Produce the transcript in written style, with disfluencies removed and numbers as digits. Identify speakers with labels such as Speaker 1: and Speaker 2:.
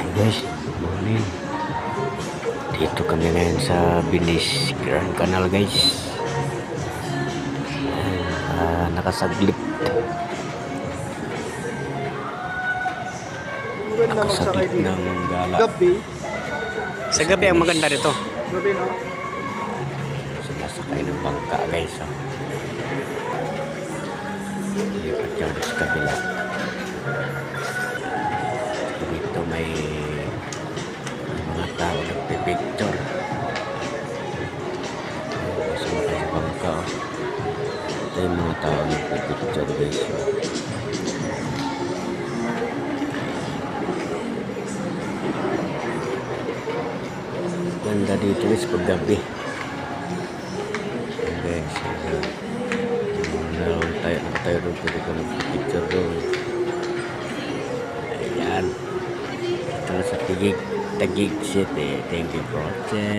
Speaker 1: Hi guys, good morning. Dito kami ngayon sa Binis Grand Canal guys. Nakasaglit. Nakasaglit ng gala.
Speaker 2: Gabi.
Speaker 3: Sa gabi ang maganda rito.
Speaker 2: Gabi no?
Speaker 1: Sumasakay ng bangka guys. Oh. Lipat yung sa kabila. Dito may mga tao nagpipicture. Sumakay sa bangka. Oh. Ito yung mga tao nagpipicture guys. Oh. Ganda dito guys pag gabi. Guys, tayo doon pwede ka mag-picture doon. Ayan. Ito na sa Taguig City. Thank you for watching.